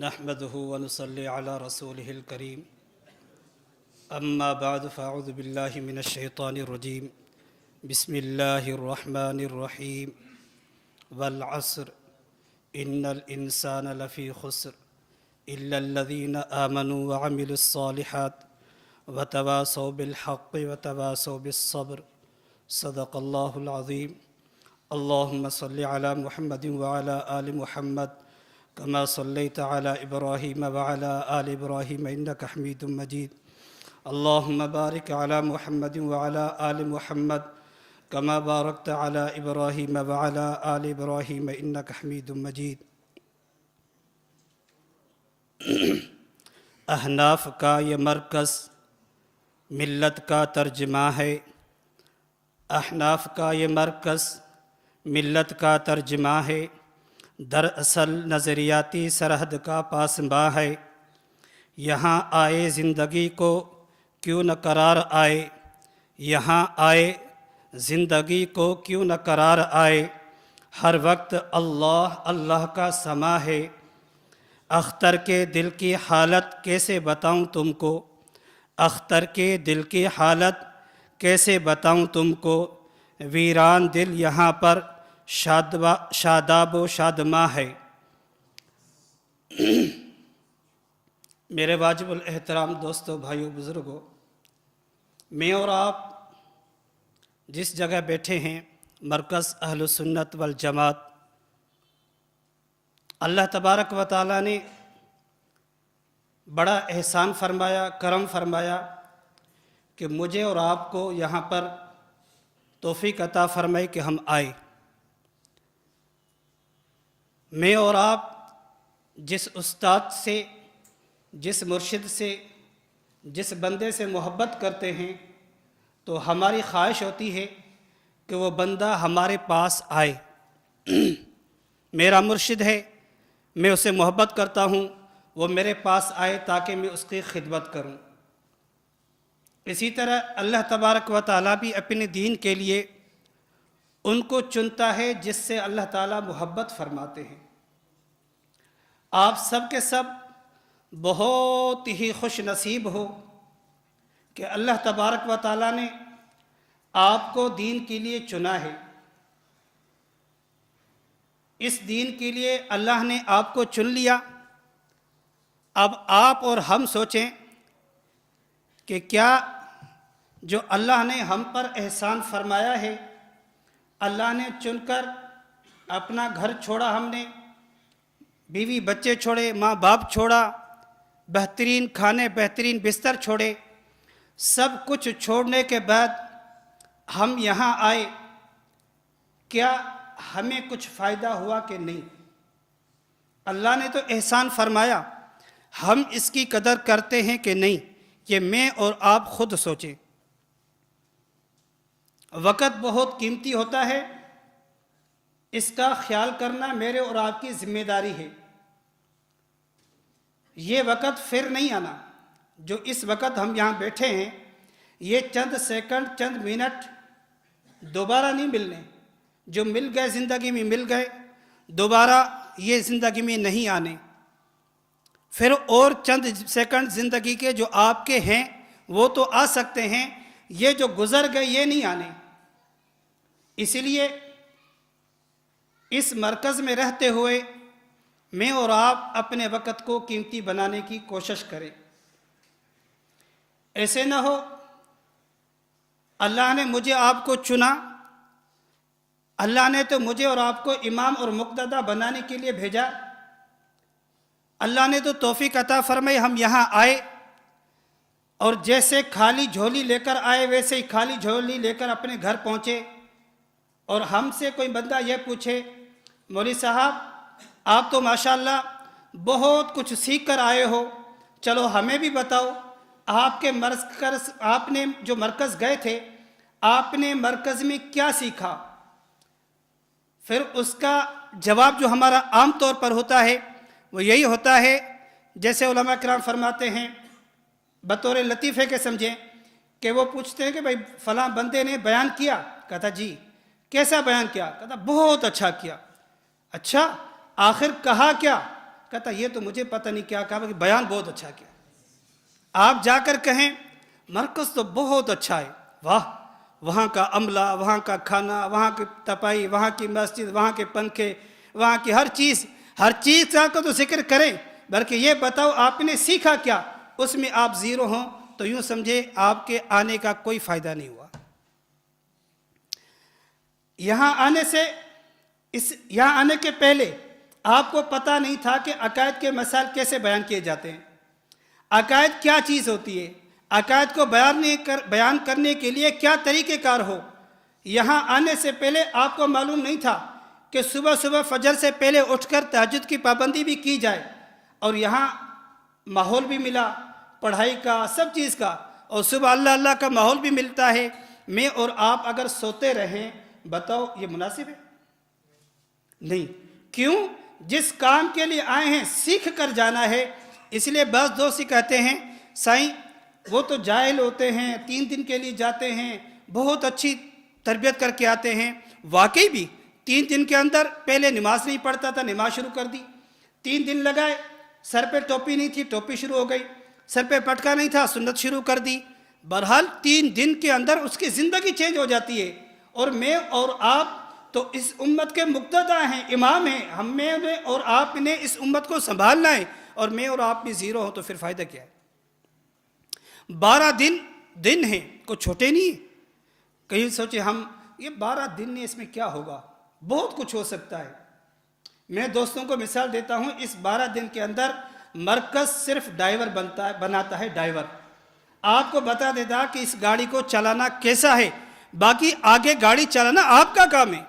نحمده ونصلي على رسوله الكريم اما بعد فاعوذ بالله من الشيطان الرجيم بسم الله الرحمن الرحيم والعصر ان الانسان لفي خسر الا الذين آمنوا وعملوا الصالحات وتواصوا بالحق وتواصوا بالصبر صدق الله العظيم اللهم صل على محمد وعلى آل محمد كما صليت على إبراهيم وعلى آل إبراهيم إنك حميد مجيد اللهم بارك على محمد وعلى آل محمد كما باركت على إبراهيم وعلى آل إبراهيم إنك حميد مجيد۔ احناف کا یہ مرکز ملت کا ترجمہ ہے۔ احناف کا یہ مرکز ملت کا ترجمہ ہے، دراصل نظریاتی سرحد کا پاسباں ہے۔ یہاں آئے زندگی کو کیوں نہ قرار آئے، یہاں آئے زندگی کو کیوں نہ قرار آئے، ہر وقت اللہ اللہ کا سما ہے۔ اختر کے دل کی حالت کیسے بتاؤں تم کو، اختر کے دل کی حالت کیسے بتاؤں تم کو، ویران دل یہاں پر شاداب و شادماں ہے۔ میرے واجب الاحترام دوستوں، بھائیوں، بزرگوں، میں اور آپ جس جگہ بیٹھے ہیں مرکز اہل سنت والجماعت، اللہ تبارک و تعالیٰ نے بڑا احسان فرمایا، کرم فرمایا کہ مجھے اور آپ کو یہاں پر توفیق عطا فرمائی کہ ہم آئے۔ میں اور آپ جس استاد سے، جس مرشد سے، جس بندے سے محبت کرتے ہیں تو ہماری خواہش ہوتی ہے کہ وہ بندہ ہمارے پاس آئے۔ میرا مرشد ہے، میں اسے محبت کرتا ہوں، وہ میرے پاس آئے تاکہ میں اس کی خدمت کروں۔ اسی طرح اللہ تبارک و تعالیٰ بھی اپنے دین کے لیے ان کو چنتا ہے جس سے اللہ تعالیٰ محبت فرماتے ہیں۔ آپ سب کے سب بہت ہی خوش نصیب ہو کہ اللہ تبارک و تعالیٰ نے آپ کو دین کے لیے چنا ہے۔ اس دین کے لیے اللہ نے آپ کو چن لیا۔ اب آپ اور ہم سوچیں کہ کیا جو اللہ نے ہم پر احسان فرمایا ہے، اللہ نے چن کر اپنا گھر چھوڑا، ہم نے بیوی بچے چھوڑے، ماں باپ چھوڑا، بہترین کھانے بہترین بستر چھوڑے، سب کچھ چھوڑنے کے بعد ہم یہاں آئے، کیا ہمیں کچھ فائدہ ہوا کہ نہیں؟ اللہ نے تو احسان فرمایا، ہم اس کی قدر کرتے ہیں کہ نہیں؟ یہ میں اور آپ خود سوچیں۔ وقت بہت قیمتی ہوتا ہے، اس کا خیال کرنا میرے اور آپ کی ذمہ داری ہے۔ یہ وقت پھر نہیں آنا، جو اس وقت ہم یہاں بیٹھے ہیں، یہ چند سیکنڈ، چند منٹ دوبارہ نہیں ملنے۔ جو مل گئے زندگی میں مل گئے، دوبارہ یہ زندگی میں نہیں آنے۔ پھر اور چند سیکنڈ زندگی کے جو آپ کے ہیں وہ تو آ سکتے ہیں، یہ جو گزر گئے یہ نہیں آنے۔ اس لیے اس مرکز میں رہتے ہوئے میں اور آپ اپنے وقت کو قیمتی بنانے کی کوشش کریں۔ ایسے نہ ہو اللہ نے مجھے آپ کو چنا، اللہ نے تو مجھے اور آپ کو امام اور مقتدی بنانے کے لیے بھیجا، اللہ نے تو توفیق عطا فرمائی ہم یہاں آئے، اور جیسے خالی جھولی لے کر آئے ویسے ہی خالی جھولی لے کر اپنے گھر پہنچے۔ اور ہم سے کوئی بندہ یہ پوچھے، مولوی صاحب آپ تو ماشاءاللہ بہت کچھ سیکھ کر آئے ہو، چلو ہمیں بھی بتاؤ آپ کے مرکز، آپ نے جو مرکز گئے تھے آپ نے مرکز میں کیا سیکھا؟ پھر اس کا جواب جو ہمارا عام طور پر ہوتا ہے وہ یہی ہوتا ہے، جیسے علماء کرام فرماتے ہیں بطور لطیفے کے سمجھیں کہ وہ پوچھتے ہیں کہ بھائی فلاں بندے نے بیان کیا، کہتا جی کیسا بیان کیا؟ کہتا بہت اچھا کیا۔ اچھا آخر کہا کیا؟ کہتا یہ تو مجھے پتہ نہیں کیا کہا کہ بیان بہت اچھا کیا. آپ جا کر کہیں مرکز تو بہت اچھا ہے، واہ، وہاں کا عملہ، وہاں کا کھانا، وہاں کی تپائی، وہاں کی مسجد، وہاں کے پنکھے، وہاں کی ہر چیز کا تو ذکر کریں، بلکہ یہ بتاؤ آپ نے سیکھا کیا. اس میں آپ زیرو ہوں تو یوں سمجھے آپ کے آنے کا کوئی فائدہ نہیں ہوا. یہاں آنے کے پہلے آپ کو پتہ نہیں تھا کہ عقائد کے مسائل کیسے بیان کیے جاتے ہیں، عقائد کیا چیز ہوتی ہے، عقائد کو بیان کرنے کے لیے کیا طریقہ کار ہو. یہاں آنے سے پہلے آپ کو معلوم نہیں تھا کہ صبح صبح فجر سے پہلے اٹھ کر تہجد کی پابندی بھی کی جائے، اور یہاں ماحول بھی ملا پڑھائی کا، سب چیز کا، اور صبح اللہ اللہ کا ماحول بھی ملتا ہے. میں اور آپ اگر سوتے رہیں، بتاؤ یہ مناسب ہے؟ نہیں. کیوں؟ جس کام کے لیے آئے ہیں سیکھ کر جانا ہے. اس لیے بعض دوست ہی کہتے ہیں سائیں وہ تو جاہل ہوتے ہیں، 3 دن کے لیے جاتے ہیں، بہت اچھی تربیت کر کے آتے ہیں. واقعی بھی 3 دن کے اندر پہلے نماز نہیں پڑھتا تھا، نماز شروع کر دی. 3 دن لگائے، سر پہ ٹوپی نہیں تھی، ٹوپی شروع ہو گئی. سر پہ پٹکا نہیں تھا، سنت شروع کر دی. بہرحال 3 دن کے اندر اس کی زندگی چینج ہو جاتی ہے. اور میں اور آپ تو اس امت کے مقتدا ہیں، امام ہیں. ہمیں اور آپ نے اس امت کو سنبھالنا ہے، اور میں اور آپ بھی زیرو ہوں تو پھر فائدہ کیا ہے؟ 12 دن ہیں، کوئی چھوٹے نہیں ہیں. کہیں سوچے ہم یہ 12 دن نے اس میں کیا ہوگا، بہت کچھ ہو سکتا ہے. میں دوستوں کو مثال دیتا ہوں، اس 12 دن کے اندر مرکز صرف ڈرائیور بناتا ہے. ڈرائیور آپ کو بتا دیتا کہ اس گاڑی کو چلانا کیسا ہے، باقی آگے گاڑی چلانا آپ کا کام ہے.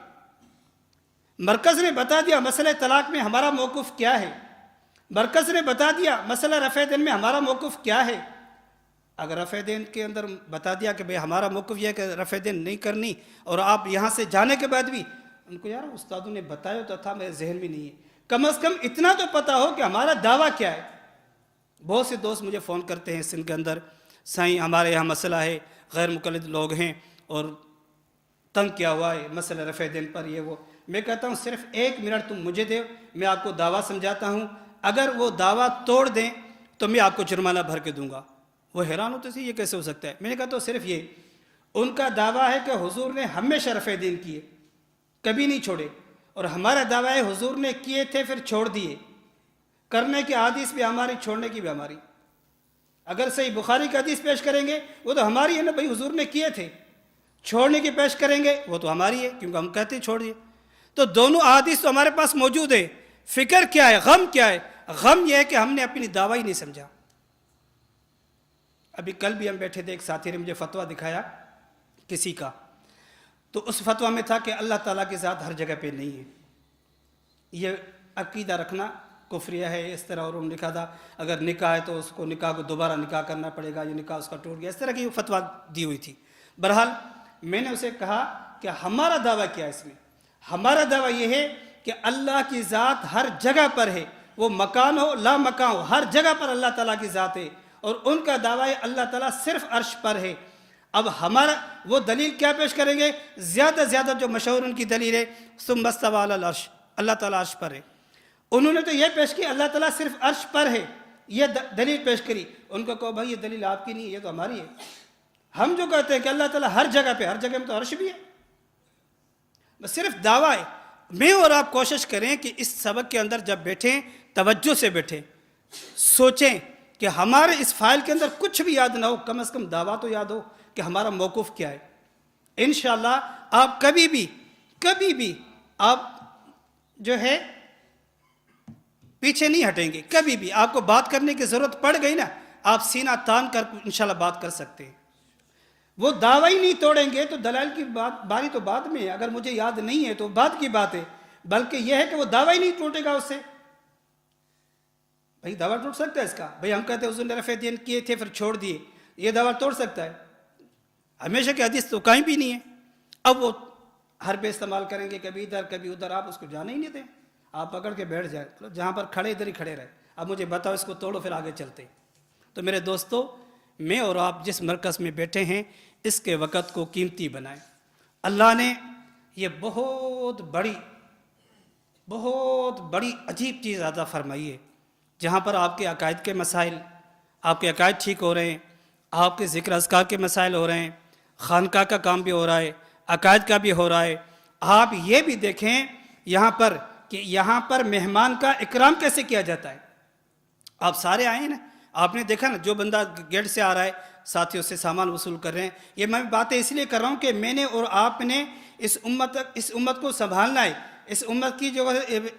مرکز نے بتا دیا مسئلہ طلاق میں ہمارا موقف کیا ہے، مرکز نے بتا دیا مسئلہ رفع دین میں ہمارا موقف کیا ہے. اگر رفع دین کے اندر بتا دیا کہ بھئی ہمارا موقف یہ ہے کہ رفع دین نہیں کرنی، اور آپ یہاں سے جانے کے بعد بھی ان کو یار استادوں نے بتایا تو تھا، میرے ذہن میں نہیں ہے، کم از کم اتنا تو پتا ہو کہ ہمارا دعویٰ کیا ہے. بہت سے دوست مجھے فون کرتے ہیں سندھ کے اندر، سائیں ہمارے یہاں مسئلہ ہے، غیر مقلد لوگ ہیں اور تنگ کیا ہوا ہے مسئلہ رفع دین پر، یہ وہ. میں کہتا ہوں صرف 1 منٹ تم مجھے دے، میں آپ کو دعویٰ سمجھاتا ہوں. اگر وہ دعویٰ توڑ دیں تو میں آپ کو جرمانہ بھر کے دوں گا. وہ حیران ہوتے تھے یہ کیسے ہو سکتا ہے. میں نے کہا تو صرف یہ ان کا دعویٰ ہے کہ حضور نے ہمیشہ رفع دین کیے، کبھی نہیں چھوڑے، اور ہمارا دعویٰ ہے حضور نے کیے تھے پھر چھوڑ دیے. کرنے کی حدیث بھی ہماری، چھوڑنے کی بھی ہماری. اگر صحیح بخاری کا حدیث پیش کریں گے وہ تو ہماری ہے نا، بھائی حضور نے کیے تھے. چھوڑنے کی پیش کریں گے وہ تو ہماری ہے، کیونکہ ہم کہتے ہیں چھوڑیے. تو دونوں احادیث تو ہمارے پاس موجود ہے. فکر کیا ہے، غم کیا ہے؟ غم یہ ہے کہ ہم نے اپنی دعویٰ ہی نہیں سمجھا. ابھی کل بھی ہم بیٹھے تھے، ایک ساتھی نے مجھے فتویٰ دکھایا کسی کا، تو اس فتویٰ میں تھا کہ اللہ تعالیٰ کی ذات ہر جگہ پہ نہیں ہے. یہ عقیدہ رکھنا کفریہ ہے. اس طرح اور انہوں نے لکھا تھا اگر نکاح ہے تو اس کو نکاح کو دوبارہ نکاح کرنا پڑے گا، یہ نکاح اس کا ٹوٹ گیا، اس طرح کی فتویٰ دی ہوئی تھی. بہرحال میں نے اسے کہا کہ ہمارا دعویٰ کیا ہے اس میں؟ ہمارا دعویٰ یہ ہے کہ اللہ کی ذات ہر جگہ پر ہے، وہ مکان ہو لا مکان ہو، ہر جگہ پر اللہ تعالیٰ کی ذات ہے. اور ان کا دعویٰ ہے اللہ تعالیٰ صرف عرش پر ہے. اب ہمارا وہ دلیل کیا پیش کریں گے؟ زیادہ زیادہ جو مشہور ان کی دلیل ہے ثم استوى علی العرش، اللہ تعالیٰ عرش پر ہے. انہوں نے تو یہ پیش کی اللہ تعالیٰ صرف عرش پر ہے، یہ دلیل پیش کری. ان کو کہو بھائی یہ دلیل آپ کی نہیں ہے، یہ تو ہماری ہے. ہم جو کہتے ہیں کہ اللہ تعالیٰ ہر جگہ پہ، ہر جگہ میں تو عرش بھی ہے. بس صرف دعویٰ ہے. میں اور آپ کوشش کریں کہ اس سبق کے اندر جب بیٹھیں توجہ سے بیٹھیں، سوچیں کہ ہمارے اس فائل کے اندر کچھ بھی یاد نہ ہو، کم از کم دعویٰ تو یاد ہو کہ ہمارا موقف کیا ہے. انشاءاللہ آپ کبھی بھی آپ جو ہے پیچھے نہیں ہٹیں گے. کبھی بھی آپ کو بات کرنے کی ضرورت پڑ گئی نا، آپ سینہ تان کر انشاءاللہ بات کر سکتے ہیں. وہ دعویٰ ہی نہیں توڑیں گے تو دلائل کی باری تو بعد میں ہے. اگر مجھے یاد نہیں ہے تو بعد کی بات ہے، بلکہ یہ ہے کہ وہ دعویٰ ہی نہیں ٹوٹے گا اس سے. بھائی دعویٰ ٹوٹ سکتا ہے اس کا؟ بھائی ہم کہتے ہیں حضور نے رفع دین کیے تھے پھر چھوڑ دیے، یہ دعویٰ توڑ سکتا ہے؟ ہمیشہ کی حدیث تو کہیں بھی نہیں ہے. اب وہ حربے استعمال کریں گے، کبھی ادھر کبھی ادھر، آپ اس کو جانے ہی نہیں دیں. آپ پکڑ کے بیٹھ جائیں، جہاں پر کھڑے ادھر ہی کھڑے رہے. اب مجھے بتاؤ اس کو توڑو پھر آگے چلتے. تو میرے دوستو، میں اور آپ جس مرکز میں بیٹھے ہیں اس کے وقت کو قیمتی بنائیں. اللہ نے یہ بہت بڑی عجیب چیز عطا فرمائی ہے. جہاں پر آپ کے عقائد کے مسائل، آپ کے عقائد ٹھیک ہو رہے ہیں، آپ کے ذکر اذکار کے مسائل ہو رہے ہیں، خانقاہ کا کام بھی ہو رہا ہے، عقائد کا بھی ہو رہا ہے۔ آپ یہ بھی دیکھیں یہاں پر کہ یہاں پر مہمان کا اکرام کیسے کیا جاتا ہے۔ آپ سارے آئے ہیں نا، آپ نے دیکھا نا، جو بندہ گیٹ سے آ رہا ہے ساتھیوں سے سامان وصول کر رہے ہیں۔ یہ میں باتیں اس لیے کر رہا ہوں کہ میں نے اور آپ نے اس امت کو سنبھالنا ہے، اس امت کی جو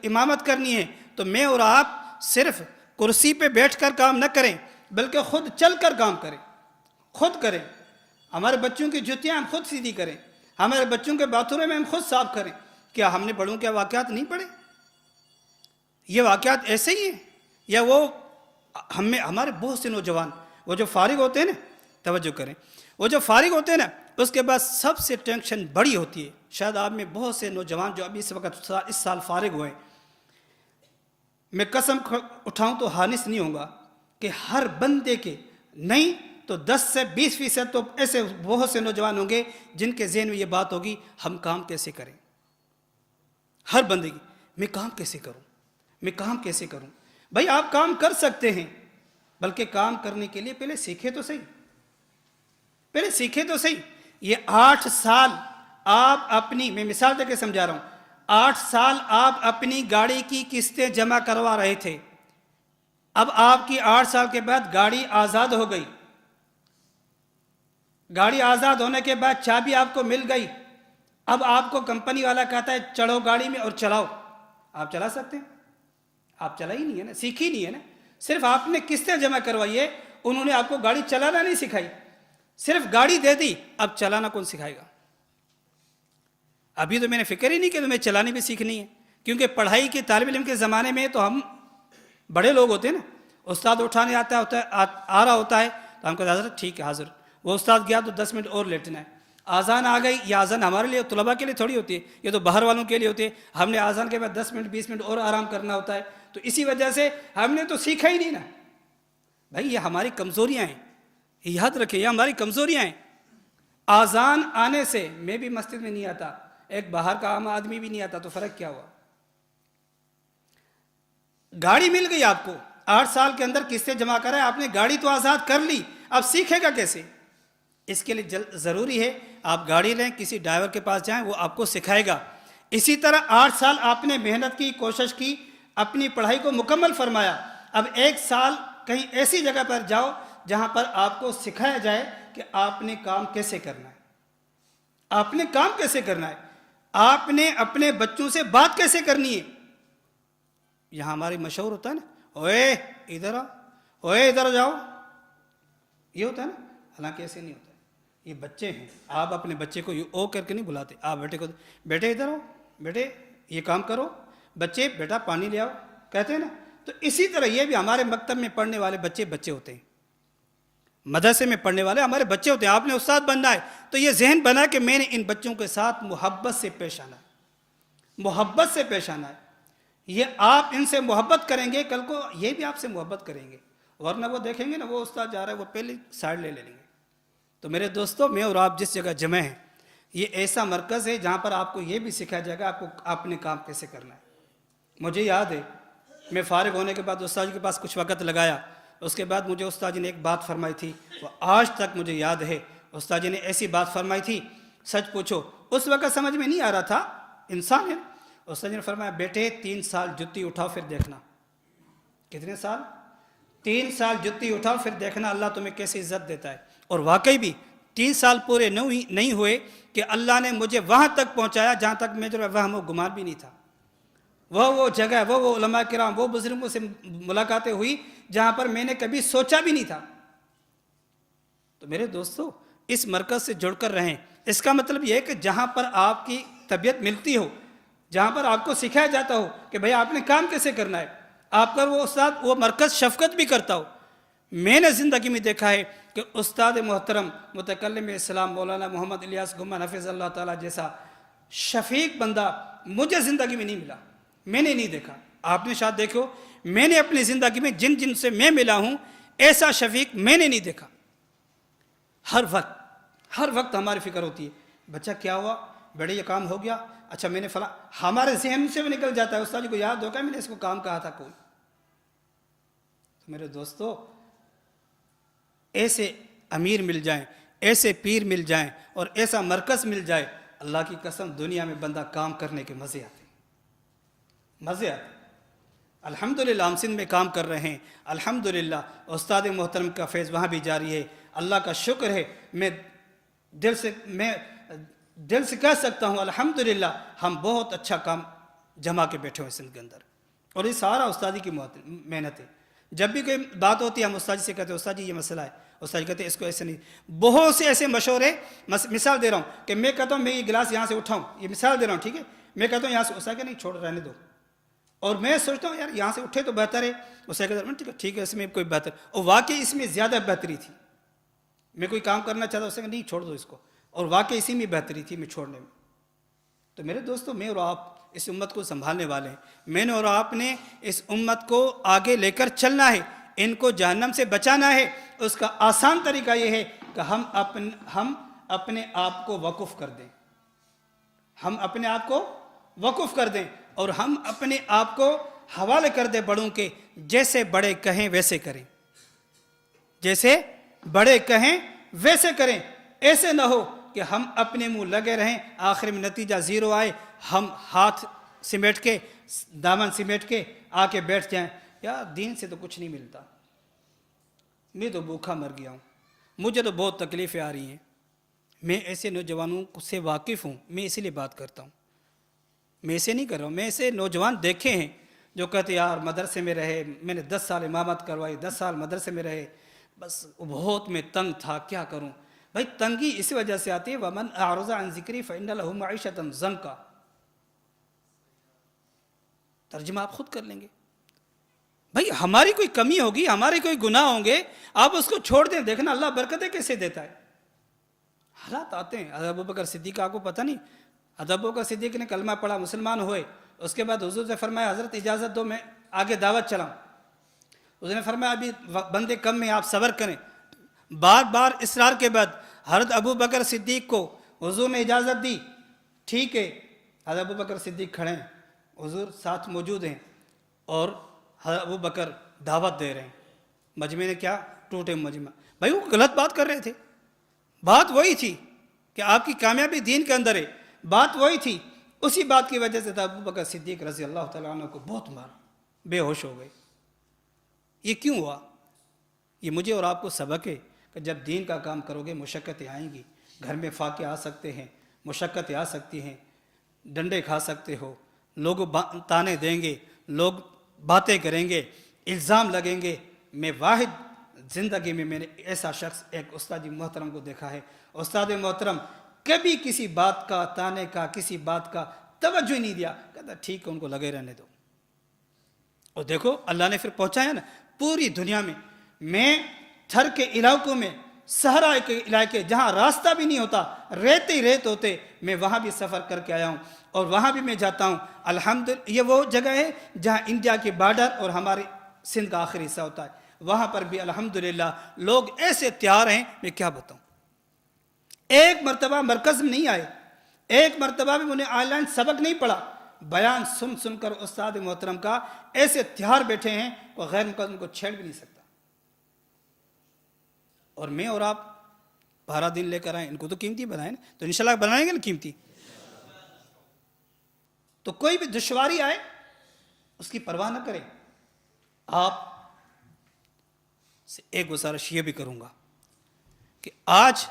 امامت کرنی ہے، تو میں اور آپ صرف کرسی پہ بیٹھ کر کام نہ کریں بلکہ خود چل کر کام کریں، خود کریں۔ ہمارے بچوں کی جوتیاں ہم خود سیدھی کریں، ہمارے بچوں کے باتھ روم میں ہم خود صاف کریں۔ کیا ہم نے بڑوں کے واقعات نہیں پڑھے؟ یہ واقعات ایسے ہی ہیں، یا وہ ہمارے بہت سے نوجوان وہ جو فارغ ہوتے ہیں نا، توجہ کریں، وہ جو فارغ ہوتے ہیں نا، اس کے بعد سب سے ٹینشن بڑی ہوتی ہے۔ شاید آپ میں بہت سے نوجوان جو ابھی اس وقت اس سال فارغ ہوئے، میں قسم اٹھاؤں تو حانث نہیں ہوں گا کہ ہر بندے کے نہیں تو 10 سے 20% تو ایسے بہت سے نوجوان ہوں گے جن کے ذہن میں یہ بات ہوگی، ہم کام کیسے کریں۔ ہر بندے کی، میں کام کیسے کروں، میں کام کیسے کروں۔ بھائی آپ کام کر سکتے ہیں، بلکہ کام کرنے کے لیے پہلے سیکھے تو صحیح، پہلے سیکھے تو صحیح۔ یہ 8 سال آپ اپنی، میں مثال دے کے سمجھا رہا ہوں، 8 سال آپ اپنی گاڑی کی قسطیں جمع کروا رہے تھے، اب آپ کی 8 سال کے بعد گاڑی آزاد ہو گئی، گاڑی آزاد ہونے کے بعد چابی آپ کو مل گئی، اب آپ کو کمپنی والا کہتا ہے چڑھو گاڑی میں اور چلاؤ، آپ چلا سکتے ہیں؟ آپ چلا ہی نہیں ہے نا، سیکھی نہیں ہے نا، صرف آپ نے قسطیں جمع کروائی ہے، انہوں نے آپ کو گاڑی چلانا نہیں سکھائی، صرف گاڑی دے دی، اب چلانا کون سکھائے گا؟ ابھی تو میں نے فکر ہی نہیں کہ تمہیں چلانی بھی سیکھنی ہے، کیونکہ پڑھائی کے طالب علم کے زمانے میں تو ہم بڑے لوگ ہوتے ہیں نا، استاد اٹھانے آ رہا ہوتا ہے تو ہم کہتے ہیں حضرت ٹھیک ہے حاضر، وہ استاد گیا تو 10 منٹ اور لیٹنا ہے، آزان آ گئی، یہ آزان ہمارے لیے طلباء کے لیے تھوڑی ہوتی ہے، یہ تو باہر والوں کے لیے ہوتی ہے، ہم نے آزان کے بعد 10 منٹ 20 منٹ اور آرام کرنا ہوتا ہے، تو اسی وجہ سے ہم نے تو سیکھا ہی نہیں نا۔ بھائی یہ ہماری کمزوریاں ہیں، یاد رکھیں یہ ہماری کمزوریاں ہیں۔ آزان آنے سے میں بھی مسجد میں نہیں آتا، ایک باہر کا عام آدمی بھی نہیں آتا، تو فرق کیا ہوا؟ گاڑی مل گئی آپ کو، 8 سال کے اندر قسطیں جمع کرے، آپ نے گاڑی تو آزاد کر لی، اب سیکھے گا کیسے؟ اس کے لیے ضروری ہے آپ گاڑی لیں، کسی ڈرائیور کے پاس جائیں، وہ آپ کو سکھائے گا۔ اسی طرح 8 سال آپ نے محنت کی، کوشش کی، اپنی پڑھائی کو مکمل فرمایا، اب 1 سال کہیں ایسی جگہ پر جاؤ جہاں پر آپ کو سکھایا جائے کہ آپ نے کام کیسے کرنا ہے، آپ نے کام کیسے کرنا ہے، آپ نے اپنے بچوں سے بات کیسے کرنی ہے۔ یہاں ہماری مشہور ہوتا ہے نا، اوے ادھر آؤ، اوے ادھر جاؤ، یہ ہوتا ہے نا، حالانکہ ایسے نہیں ہوتا ہے، یہ بچے ہیں، آپ اپنے بچے کو او کر کے نہیں بلاتے، آپ بیٹے کو بیٹے ادھر آؤ، بیٹے یہ کام کرو، بچے بیٹا پانی لے آؤ کہتے ہیں نا۔ تو اسی طرح یہ بھی ہمارے مکتب میں پڑھنے والے بچے ہوتے ہیں، مدرسے میں پڑھنے والے ہمارے بچے ہوتے ہیں، آپ نے استاد بننا ہے تو یہ ذہن بنا کہ میں نے ان بچوں کے ساتھ محبت سے پیش آنا ہے، محبت سے پیش آنا ہے، یہ آپ ان سے محبت کریں گے، کل کو یہ بھی آپ سے محبت کریں گے، ورنہ وہ دیکھیں گے نا وہ استاد جا رہا ہے، وہ پہلے سائڈ لے لیں گے۔ تو میرے دوستو، میں اور آپ جس جگہ جمع ہیں، یہ ایسا مرکز ہے جہاں پر آپ کو یہ بھی سکھایا جائے گا آپ کو اپنے کام کیسے کرنا ہے۔ مجھے یاد ہے میں فارغ ہونے کے بعد استاد جی کے پاس کچھ وقت لگایا، اس کے بعد مجھے استاد جی نے ایک بات فرمائی تھی، وہ آج تک مجھے یاد ہے۔ استاد جی نے ایسی بات فرمائی تھی، سچ پوچھو اس وقت سمجھ میں نہیں آ رہا تھا، انسان ہے۔ استاد جی نے فرمایا بیٹے 3 سال جتی اٹھاؤ پھر دیکھنا۔ کتنے سال؟ 3 سال جتی اٹھاؤ پھر دیکھنا اللہ تمہیں کیسی عزت دیتا ہے۔ اور واقعی بھی 3 سال پورے نہیں ہوئے کہ اللہ نے مجھے وہاں تک پہنچایا جہاں تک میں جو وہم و گمان بھی نہیں تھا۔ وہ جگہ، وہ علماء کرام، وہ بزرگوں سے ملاقاتیں ہوئی جہاں پر میں نے کبھی سوچا بھی نہیں تھا۔ تو میرے دوستو، اس مرکز سے جڑ کر رہیں۔ اس کا مطلب یہ ہے کہ جہاں پر آپ کی طبیعت ملتی ہو، جہاں پر آپ کو سکھایا جاتا ہو کہ بھئی آپ نے کام کیسے کرنا ہے، آپ کا وہ استاد، وہ مرکز شفقت بھی کرتا ہو۔ میں نے زندگی میں دیکھا ہے کہ استاد محترم متکلم اسلام مولانا محمد الیاس گمان حفظ اللہ تعالیٰ جیسا شفیق بندہ مجھے زندگی میں نہیں ملا، میں نے نہیں دیکھا۔ آپ نے شاید دیکھو، میں نے اپنی زندگی میں جن سے میں ملا ہوں ایسا شفیق میں نے نہیں دیکھا۔ ہر وقت ہماری فکر ہوتی ہے بچہ کیا ہوا، بڑے یہ کام ہو گیا، اچھا میں نے فلاں، ہمارے ذہن سے بھی نکل جاتا ہے استاد جی کو یاد ہوگا میں نے اس کو کام کہا تھا کوئی۔ تو میرے دوستو ایسے امیر مل جائیں، ایسے پیر مل جائیں اور ایسا مرکز مل جائے، اللہ کی قسم دنیا میں بندہ کام کرنے کے مزے آتے ہیں، مزے آتے ہیں۔ الحمدللہ ہم سندھ میں کام کر رہے ہیں، الحمدللہ استاد محترم کا فیض وہاں بھی جاری ہے، اللہ کا شکر ہے۔ میں دل سے کہہ سکتا ہوں الحمدللہ ہم بہت اچھا کام جما کے بیٹھے ہوئے سندھ کے اندر، اور یہ سارا استادی کی محنت ہے۔ جب بھی کوئی بات ہوتی ہے ہم استاد جی سے کہتے ہیں استاد جی یہ مسئلہ ہے، استاد جی کہتے ہیں اس کو ایسے نہیں۔ بہت سے ایسے مشورے، مثال دے رہا ہوں کہ میں کہتا ہوں میں یہ گلاس یہاں سے اٹھاؤں، یہ مثال دے رہا ہوں، ٹھیک ہے، میں کہتا ہوں یہاں سے، استاد کہ نہیں چھوڑ رہنے دو، اور میں سوچتا ہوں یار یہاں سے اٹھے تو بہتر ہے، استاد کہتا ہے ٹھیک ہے اس میں کوئی بہتر، اور واقعی اس میں زیادہ بہتری تھی، میں کوئی کام کرنا چاہتا استاد کہ نہیں چھوڑ دو اس کو، اور واقعی اسی میں بہتری تھی میں چھوڑنے میں۔ تو میرے دوستو میں اور آپ اس امت کو سنبھالنے والے ہیں، میں نے اور آپ نے اس امت کو آگے لے کر چلنا ہے، ان کو جہنم سے بچانا ہے۔ اس کا آسان طریقہ یہ ہے کہ ہم اپنے آپ کو وقف کر دیں، ہم اپنے آپ کو وقف کر دیں، اور ہم اپنے آپ کو حوالے کر دیں بڑوں کے، جیسے بڑے کہیں ویسے کریں، جیسے بڑے کہیں ویسے کریں۔ ایسے نہ ہو کہ ہم اپنے منہ لگے رہیں، آخر میں نتیجہ زیرو آئے، ہم ہاتھ سمیٹ کے دامن سمیٹ کے آ کے بیٹھ جائیں، یار دین سے تو کچھ نہیں ملتا، میں تو بھوکا مر گیا ہوں، مجھے تو بہت تکلیفیں آ رہی ہیں۔ میں ایسے نوجوانوں سے واقف ہوں، میں اسی لیے بات کرتا ہوں، میں ایسے نہیں کر رہا ہوں، میں ایسے نوجوان دیکھے ہیں جو کہتے یار مدرسے میں رہے، میں نے 10 سال امامت کروائی، 10 سال مدرسے میں رہے، بس بہت میں تنگ تھا، کیا کروں؟ بھائی تنگی اس وجہ سے آتی ہے وَمَنْ أَعْرَضَ عَنْ ذِكْرِي فَإِنَّ لَهُ مَعِيشَةً ضَنْكًا، ترجمہ آپ خود کر لیں گے۔ بھائی ہماری کوئی کمی ہوگی، ہمارے کوئی گناہ ہوں گے، آپ اس کو چھوڑ دیں، دیکھنا اللہ برکتیں کیسے دیتا ہے۔ حالات آتے ہیں، حضرت ابوبکر صدیق آپ کو پتہ نہیں، حضرت ابوبکر صدیق نے کلمہ پڑھا، مسلمان ہوئے، اس کے بعد حضور سے فرمایا حضرت اجازت دو میں آگے دعوت چلاؤں، اس نے فرمایا ابھی بندے کم میں آپ صبر کریں۔ بار بار اصرار کے بعد حضرت ابوبکر صدیق کو حضور نے اجازت دی، ٹھیک ہے، حضرت ابوبکر صدیق کھڑے ہیں، حضور ساتھ موجود ہیں، اور حضرت ابوبکر دعوت دے رہے ہیں، مجمع نے کیا ٹوٹے مجمع، بھائی وہ غلط بات کر رہے تھے، بات وہی تھی کہ آپ کی کامیابی دین کے اندر ہے، بات وہی تھی، اسی بات کی وجہ سے ابوبکر صدیق رضی اللہ تعالیٰ عنہ کو بہت مارا، بے ہوش ہو گئے۔ یہ کیوں ہوا؟ یہ مجھے اور آپ کو سبق ہے کہ جب دین کا کام کرو گے مشقتیں آئیں گی، گھر میں فاقے آ سکتے ہیں، مشقتیں آ سکتی ہیں، ڈنڈے کھا سکتے ہو، لوگ تانے دیں گے، لوگ باتیں کریں گے، الزام لگیں گے۔ میں واحد زندگی میں نے ایسا شخص ایک استاد محترم کو دیکھا ہے، استاد محترم کبھی کسی بات کا، تانے کا، کسی بات کا توجہ نہیں دیا، کہتا ٹھیک ہے ان کو لگے رہنے دو، اور دیکھو اللہ نے پھر پہنچایا نا پوری دنیا میں تھر کے علاقوں میں، صحرا کے علاقے جہاں راستہ بھی نہیں ہوتا، ریت ہی ریت ہوتے، میں وہاں بھی سفر کر کے آیا ہوں، اور وہاں بھی میں جاتا ہوں الحمدللہ۔ یہ وہ جگہ ہے جہاں انڈیا کے بارڈر اور ہمارے سندھ کا آخری حصہ ہوتا ہے، وہاں پر بھی الحمدللہ لوگ ایسے تیار ہیں، میں کیا بتاؤں۔ ایک مرتبہ مرکز میں نہیں آئے، ایک مرتبہ بھی انہیں آن لائن سبق نہیں پڑھا، بیان سن سن کر استاد محترم کا ایسے تیار بیٹھے ہیں وہ غیر مقدم کو چھیڑ بھی نہیں سکتا۔ اور میں اور آپ 12 دن لے کر آئیں، ان کو تو قیمتی بنائیں نا، تو انشاءاللہ بنائیں گے نا قیمتی۔ تو کوئی بھی دشواری آئے اس کی پرواہ نہ کریں۔ آپ سے ایک گزارش یہ بھی کروں گا کہ آج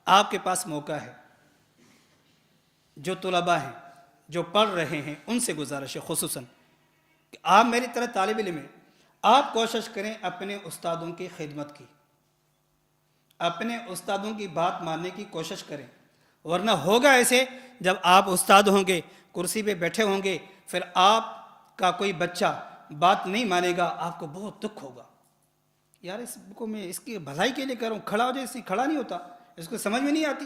آپ کے پاس موقع ہے، جو طلباء ہیں، جو پڑھ رہے ہیں، ان سے گزارش ہے خصوصاً کہ آپ میری طرح طالب علم ہیں، آپ کوشش کریں اپنے استادوں کی خدمت کی، اپنے استادوں کی بات ماننے کی کوشش کریں، ورنہ ہوگا ایسے جب آپ استاد ہوں گے، کرسی پہ بیٹھے ہوں گے، پھر آپ کا کوئی بچہ بات نہیں مانے گا، آپ کو بہت دکھ ہوگا، یار اس کو میں اس کی بھلائی کے لیے کر رہا ہوں، کھڑا ہو جائے، اس کی کھڑا نہیں ہوتا، اس کو سمجھ میں نہیں آتی۔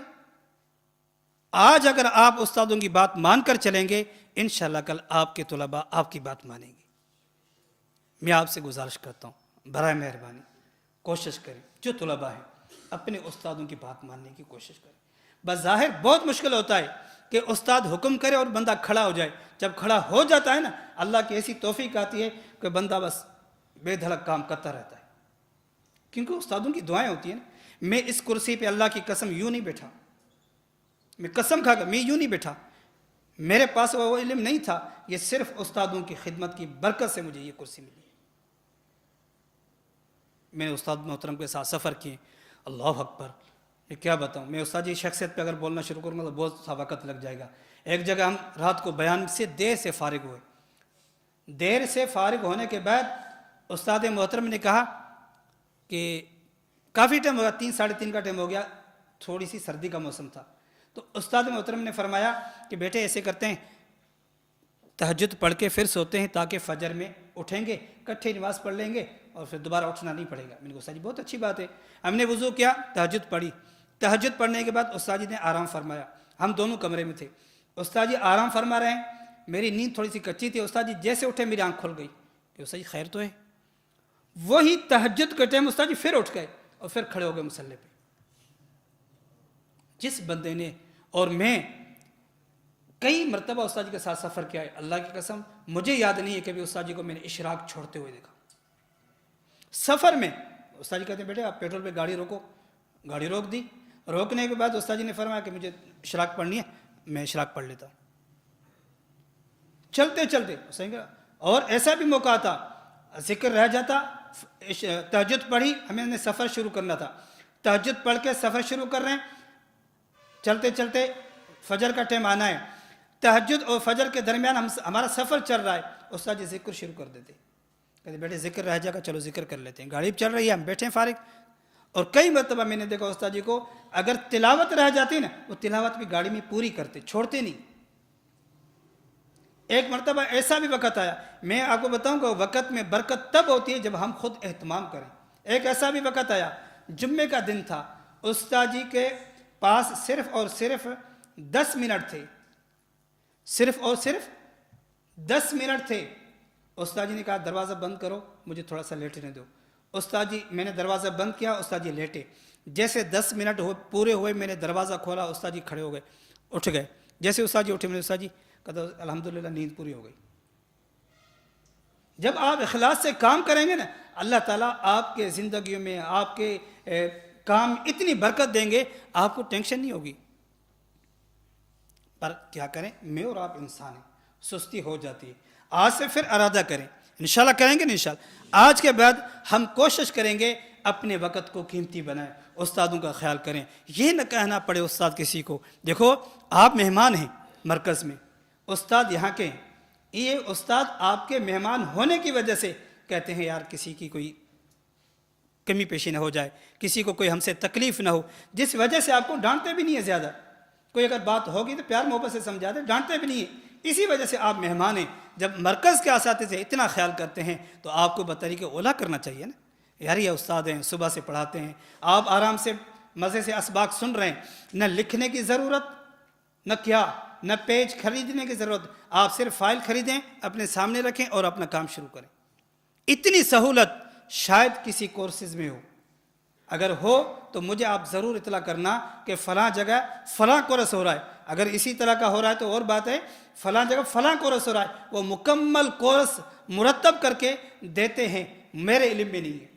آج اگر آپ استادوں کی بات مان کر چلیں گے، انشاءاللہ کل آپ کے طلباء آپ کی بات مانیں گے۔ میں آپ سے گزارش کرتا ہوں برائے مہربانی کوشش کریں، جو طلباء ہیں اپنے استادوں کی بات ماننے کی کوشش کریں۔ بظاہر بہت مشکل ہوتا ہے کہ استاد حکم کرے اور بندہ کھڑا ہو جائے، جب کھڑا ہو جاتا ہے نا، اللہ کی ایسی توفیق آتی ہے کہ بندہ بس بے دھڑک کام کرتا رہتا ہے، کیونکہ استادوں کی دعائیں ہوتی ہیں نا۔ میں اس کرسی پہ اللہ کی قسم یوں نہیں بیٹھا، میں قسم کھا کر میں یوں نہیں بیٹھا، میرے پاس وہ علم نہیں تھا، یہ صرف استادوں کی خدمت کی برکت سے مجھے یہ کرسی ملی۔ میں نے استاد محترم کے ساتھ سفر کیے، اللہ اکبر، میں کیا بتاؤں، میں استاد جی شخصیت پہ اگر بولنا شروع کروں گا تو بہت سا وقت لگ جائے گا۔ ایک جگہ ہم رات کو بیان سے دیر سے فارغ ہوئے، دیر سے فارغ ہونے کے بعد استاد محترم نے کہا کہ کافی ٹائم ہو گیا، 3 ساڑھے 3 کا ٹائم ہو گیا، تھوڑی سی سردی کا موسم تھا، تو استاد محترم نے فرمایا کہ بیٹے ایسے کرتے ہیں، تہجد پڑھ کے پھر سوتے ہیں تاکہ فجر میں اٹھیں گے، کٹھے نماز پڑھ لیں گے اور پھر دوبارہ اٹھنا نہیں پڑے گا۔ میں نے کہا استاد جی بہت اچھی بات ہے۔ ہم نے وضو کیا، تہجد پڑھی، تہجد پڑھنے کے بعد استاد جی نے آرام فرمایا، ہم دونوں کمرے میں تھے، استاد جی آرام فرما رہے ہیں، میری نیند تھوڑی سی کچی تھی، استاد جی جیسے اٹھے میری آنکھ کھل گئی کہ استاد جی خیر تو ہے۔ وہی تہجد کے ٹائم استاد جی پھر اٹھ گئے اور پھر کھڑے ہو گئے مصلی پہ۔ جس بندے نے اور میں کئی مرتبہ استاد جی کے ساتھ سفر کیا ہے، اللہ کی قسم مجھے یاد نہیں ہے کبھی استاد جی کو میں نے اشراق چھوڑتے ہوئے دیکھا۔ سفر میں استاد جی کہتے ہیں بیٹے آپ پیٹرول پہ گاڑی روکو، گاڑی روک دی، روکنے کے بعد استاد جی نے فرمایا کہ مجھے اشراق پڑھنی ہے، میں اشراق پڑھ لیتا ہوں۔ چلتے چلتے اور ایسا بھی موقع تھا ذکر رہ جاتا، تہجد پڑھی، ہمیں نے سفر شروع کرنا تھا، تہجد پڑھ کے سفر شروع کر رہے ہیں، چلتے چلتے فجر کا ٹائم آنا ہے، تہجد اور فجر کے درمیان ہمارا سفر چل رہا ہے، استاد جی ذکر شروع کر دیتے، کہتے بیٹے ذکر رہ جائے گا، چلو ذکر کر لیتے ہیں، گاڑی چل رہی ہے ہم بیٹھے ہیں فارغ۔ اور کئی مرتبہ میں نے دیکھا استاد جی کو اگر تلاوت رہ جاتی نا، وہ تلاوت بھی گاڑی میں پوری کرتے، چھوڑتے نہیں۔ ایک مرتبہ ایسا بھی وقت آیا، میں آپ کو بتاؤں گا وقت میں برکت تب ہوتی ہے جب ہم خود اہتمام کریں۔ ایک ایسا بھی وقت آیا، جمعے کا دن تھا، استاد جی کے پاس صرف اور صرف 10 منٹ تھے، صرف اور صرف 10 منٹ تھے۔ استاد جی نے کہا دروازہ بند کرو، مجھے تھوڑا سا لیٹنے دو۔ استاد جی، میں نے دروازہ بند کیا، استاد جی لیٹے، جیسے 10 منٹ پورے ہوئے میں نے دروازہ کھولا، استاد جی کھڑے ہو گئے، اٹھ گئے، جیسے استاد جی اٹھے میں نے استاد جی کہا الحمدللہ نیند پوری ہو گئی۔ جب آپ اخلاص سے کام کریں گے نا، اللہ تعالیٰ آپ کے زندگیوں میں آپ کے کام اتنی برکت دیں گے، آپ کو ٹینشن نہیں ہوگی۔ پر کیا کریں، میں اور آپ انسان ہیں، سستی ہو جاتی ہے۔ آج سے پھر ارادہ کریں، انشاءاللہ کریں گے نا، انشاءاللہ آج کے بعد ہم کوشش کریں گے اپنے وقت کو قیمتی بنائیں، استادوں کا خیال کریں، یہ نہ کہنا پڑے استاد کسی کو دیکھو آپ مہمان ہیں مرکز میں، استاد یہاں کے ہیں، یہ استاد آپ کے مہمان ہونے کی وجہ سے کہتے ہیں یار کسی کی کوئی کمی پیشی نہ ہو جائے، کسی کو کوئی ہم سے تکلیف نہ ہو، جس وجہ سے آپ کو ڈانٹتے بھی نہیں ہے زیادہ، کوئی اگر بات ہوگی تو پیار محبت سے سمجھا دیں، ڈانٹتے بھی نہیں ہے، اسی وجہ سے آپ مہمان ہیں۔ جب مرکز کے اساتذہ اتنا خیال کرتے ہیں تو آپ کو بطریقہ اولا کرنا چاہیے نا، یار یہ استاد ہیں صبح سے پڑھاتے ہیں، آپ آرام سے مزے سے اسباق سن رہے ہیں، نہ لکھنے کی ضرورت، نہ کیا، نہ پیج خریدنے کی ضرورت، آپ صرف فائل خریدیں، اپنے سامنے رکھیں اور اپنا کام شروع کریں۔ اتنی سہولت شاید کسی کورسز میں ہو، اگر ہو تو مجھے آپ ضرور اطلاع کرنا کہ فلاں جگہ فلاں کورس ہو رہا ہے، اگر اسی طرح کا ہو رہا ہے تو اور بات ہے، فلاں جگہ فلاں کورس ہو رہا ہے، وہ مکمل کورس مرتب کر کے دیتے ہیں، میرے علم میں نہیں ہے۔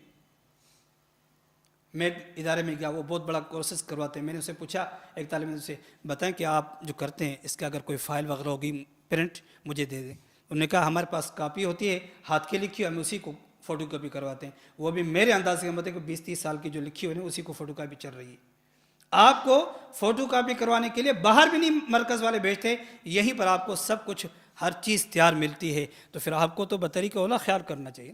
میں ایک ادارے میں گیا، وہ بہت بڑا کورسز کرواتے ہیں، میں نے اسے پوچھا ایک طالب علم سے، بتائیں کہ آپ جو کرتے ہیں اس کا اگر کوئی فائل وغیرہ ہوگی پرنٹ مجھے دے دیں۔ انہوں نے کہا ہمارے پاس کاپی ہوتی ہے ہاتھ کی لکھی، ہم اسی کو فوٹو کاپی کرواتے ہیں، وہ بھی میرے انداز کے مطابق 20-30 سال کی جو لکھی ہوئی ہے اسی کو فوٹو کاپی چل رہی ہے۔ آپ کو فوٹو کاپی کروانے کے لیے باہر بھی نہیں مرکز والے بھیجتے، یہیں پر آپ کو سب کچھ ہر چیز تیار ملتی ہے، تو پھر آپ کو تو بطریقہ اولا خیال کرنا چاہیے۔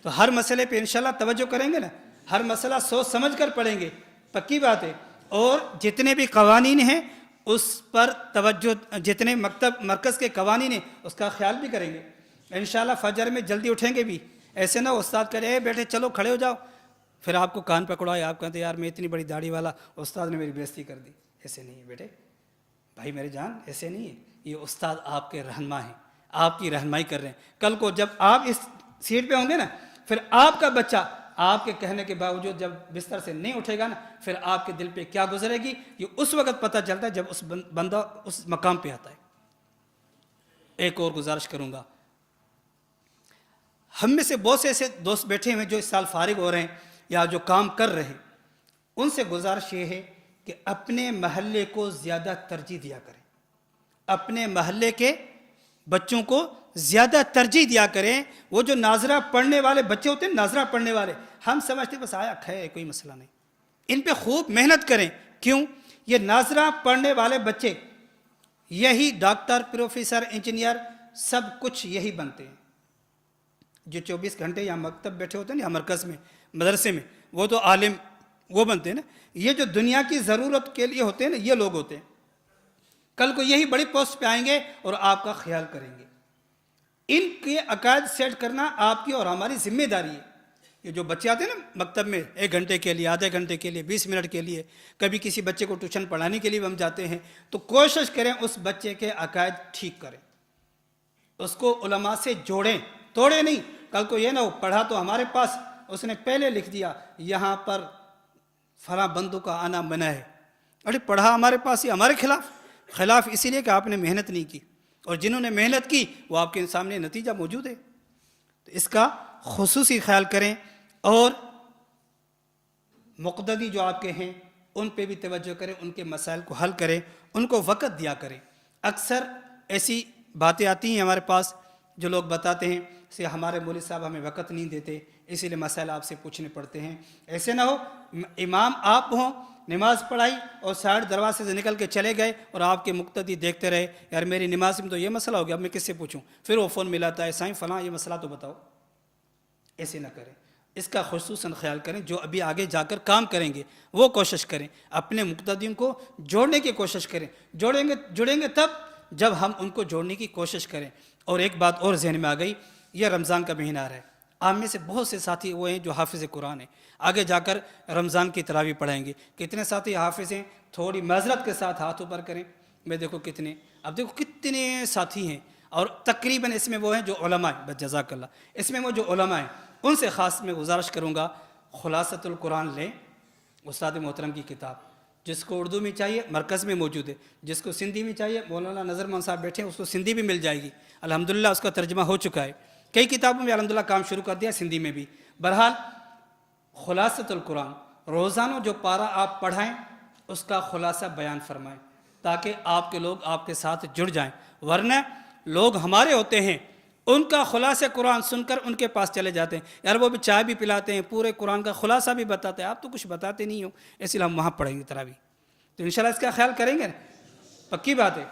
تو ہر مسئلے پہ انشاءاللہ توجہ کریں گے نا، ہر مسئلہ سوچ سمجھ کر پڑھیں گے، پکی بات ہے، اور جتنے بھی قوانین ہیں اس پر توجہ، جتنے مرکز کے قوانین ہیں اس کا خیال بھی کریں گے انشاءاللہ۔ فجر میں جلدی اٹھیں گے بھی، ایسے نہ استاد کہے اے بیٹے چلو کھڑے ہو جاؤ، پھر آپ کو کان پکڑائے، آپ کہتے ہیں یار میں اتنی بڑی داڑھی والا، استاد نے میری بےعزتی کر دی۔ ایسے نہیں ہے بیٹے، بھائی میرے جان، ایسے نہیں ہے، یہ استاد آپ کے رہنما ہیں، آپ کی رہنمائی کر رہے ہیں۔ کل کو جب آپ اس سیٹ پہ ہوں گے نا، پھر آپ کا بچہ آپ کے کہنے کے باوجود جب بستر سے نہیں اٹھے گا نا، پھر آپ کے دل پہ کیا گزرے گی یہ اس وقت پتہ چلتا ہے جب اس بندہ اس مقام پہ آتا ہے۔ ایک اور گزارش کروں گا، ہم میں سے بہت سے ایسے دوست بیٹھے ہیں جو اس سال فارغ ہو رہے ہیں یا جو کام کر رہے ہیں، ان سے گزارش یہ ہے کہ اپنے محلے کو زیادہ ترجیح دیا کریں، اپنے محلے کے بچوں کو زیادہ ترجیح دیا کریں۔ وہ جو ناظرہ پڑھنے والے بچے ہوتے ہیں، ناظرہ پڑھنے والے، ہم سمجھتے بس آیا کھائے کوئی مسئلہ نہیں، ان پہ خوب محنت کریں۔ کیوں؟ یہ ناظرہ پڑھنے والے بچے یہی ڈاکٹر، پروفیسر، انجینئر، سب کچھ یہی بنتے ہیں۔ جو 24 گھنٹے یہاں مکتب بیٹھے ہوتے ہیں نا، مرکز میں، مدرسے میں، وہ تو عالم وہ بنتے ہیں نا۔ یہ جو دنیا کی ضرورت کے لیے ہوتے ہیں نا، یہ لوگ ہوتے ہیں، کل کو یہی بڑی پوسٹ پہ آئیں گے اور آپ کا خیال کریں گے۔ ان کے عقائد سیٹ کرنا آپ کی اور ہماری ذمہ داری ہے۔ یہ جو بچے آتے ہیں نا مکتب میں 1 گھنٹے کے لیے، آدھے گھنٹے کے لیے، 20 منٹ کے لیے، کبھی کسی بچے کو ٹیوشن پڑھانے کے لیے بھی ہم جاتے ہیں، تو کوشش کریں اس بچے کے عقائد ٹھیک کریں، اس کو علماء سے جوڑیں، توڑے نہیں۔ کل کو یہ نہ ہو پڑھا تو ہمارے پاس، اس نے پہلے لکھ دیا یہاں پر فلاں بندوں کا آنا منع ہے، ارے پڑھا ہمارے پاس ہی ہمارے خلاف اسی لیے کہ آپ نے محنت نہیں کی، اور جنہوں نے محنت کی وہ آپ کے سامنے نتیجہ موجود ہے۔ تو اس کا خصوصی خیال کریں، اور مقتدی جو آپ کے ہیں ان پہ بھی توجہ کریں، ان کے مسائل کو حل کریں، ان کو وقت دیا کریں۔ اکثر ایسی باتیں آتی ہیں ہمارے پاس جو لوگ بتاتے ہیں کہ ہمارے مولوی صاحب ہمیں وقت نہیں دیتے، اسی لیے مسائل آپ سے پوچھنے پڑتے ہیں۔ ایسے نہ ہو امام آپ ہوں، نماز پڑھائی اور سائڈ دروازے سے نکل کے چلے گئے اور آپ کے مقتدی دیکھتے رہے، یار میری نماز میں تو یہ مسئلہ ہو گیا، اب میں کس سے پوچھوں؟ پھر وہ فون ملاتا ہے، سائیں فلاں یہ مسئلہ تو بتاؤ۔ ایسے نہ کریں، اس کا خصوصاً خیال کریں۔ جو ابھی آگے جا کر کام کریں گے وہ کوشش کریں، اپنے مقتدیوں کو جوڑنے کی کوشش کریں۔ جڑیں گے تب جب ہم ان کو جوڑنے کی کوشش کریں۔ اور ایک بات اور ذہن میں آ گئی، یہ رمضان کا مہینہ آ رہا ہے، آپ میں سے بہت سے ساتھی وہ ہیں جو حافظ قرآن ہیں، آگے جا کر رمضان کی تراویح پڑھائیں گے۔ کتنے ساتھی حافظ ہیں؟ تھوڑی معذرت کے ساتھ ہاتھ اوپر کریں۔ میں دیکھو کتنے، اب دیکھو کتنے ساتھی ہیں، اور تقریباً اس میں وہ ہیں جو علماء ہیں، بس جزاک اللہ، اس میں وہ جو علماء ہیں ان سے خاص میں گزارش کروں گا، خلاصۃ القرآن لیں، استاد محترم کی کتاب، جس کو اردو میں چاہیے مرکز میں موجود ہے، جس کو سندھی میں چاہیے مولانا نظر مان صاحب بیٹھے ہیں، اس کو سندھی بھی مل جائے گی، الحمدللہ اس کا ترجمہ ہو چکا ہے، کئی کتابوں میں الحمدللہ کام شروع کر دیا، سندھی میں بھی۔ بہرحال خلاصۃ القرآن، روزانہ جو پارہ آپ پڑھائیں اس کا خلاصہ بیان فرمائیں، تاکہ آپ کے لوگ آپ کے ساتھ جڑ جائیں۔ ورنہ لوگ ہمارے ہوتے ہیں، ان کا خلاصہ قرآن سن کر ان کے پاس چلے جاتے ہیں، یار وہ بھی چائے بھی پلاتے ہیں، پورے قرآن کا خلاصہ بھی بتاتے ہیں، آپ تو کچھ بتاتے نہیں ہو، اس لیے ہم وہاں پڑھیں گے تراویح۔ تو انشاءاللہ اس کا خیال کریں گے، پکی بات ہے۔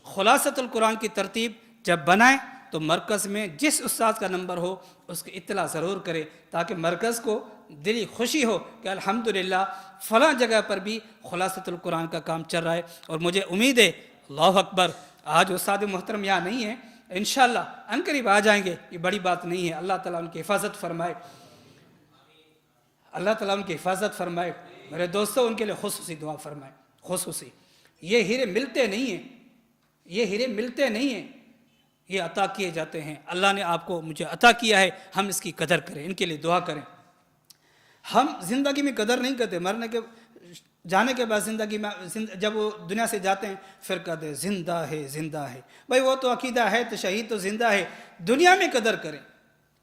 خلاصۃ القرآن کی ترتیب جب بنائیں تو مرکز میں جس استاد کا نمبر ہو اس کی اطلاع ضرور کرے، تاکہ مرکز کو دلی خوشی ہو کہ الحمدللہ فلاں جگہ پر بھی خلاصۃ القرآن کا کام چل رہا ہے۔ اور مجھے امید ہے، اللہ اکبر، آج استاد محترم یہاں نہیں ہے، انشاءاللہ عنقریب آ جائیں گے، یہ بڑی بات نہیں ہے۔ اللہ تعالیٰ ان کی حفاظت فرمائے، اللہ تعالیٰ ان کی حفاظت فرمائے۔ میرے دوستوں ان کے لیے خصوصی دعا فرمائے، خصوصی۔ یہ ہیرے ملتے نہیں ہیں، یہ ہیرے ملتے نہیں ہیں، یہ عطا کیے جاتے ہیں۔ اللہ نے آپ کو مجھے عطا کیا ہے، ہم اس کی قدر کریں، ان کے لیے دعا کریں۔ ہم زندگی میں قدر نہیں کرتے، مرنے کے جانے کے بعد زندگی میں جب وہ دنیا سے جاتے ہیں پھر کہتے ہیں زندہ ہے، زندہ ہے۔ بھائی وہ تو عقیدہ ہے، تو شہید تو زندہ ہے۔ دنیا میں قدر کریں،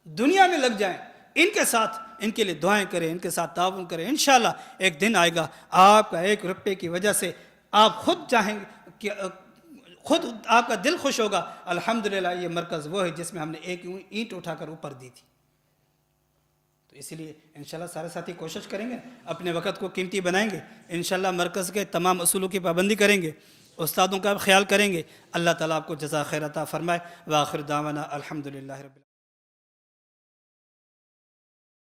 دنیا میں لگ جائیں، ان کے ساتھ، ان کے لیے دعائیں کریں، ان کے ساتھ تعاون کریں۔ انشاءاللہ ایک دن آئے گا آپ کا 1 روپے کی وجہ سے آپ خود چاہیں گے کہ خود آپ کا دل خوش ہوگا، الحمدللہ یہ مرکز وہ ہے جس میں ہم نے 1 اینٹ اٹھا کر اوپر دی تھی۔ تو اس لیے انشاءاللہ سارے ساتھی کوشش کریں گے، اپنے وقت کو قیمتی بنائیں گے، انشاءاللہ مرکز کے تمام اصولوں کی پابندی کریں گے، استادوں کا خیال کریں گے۔ اللہ تعالیٰ آپ کو جزا خیر عطا فرمائے۔ وآخر دعوانا الحمدللہ رب العالمین۔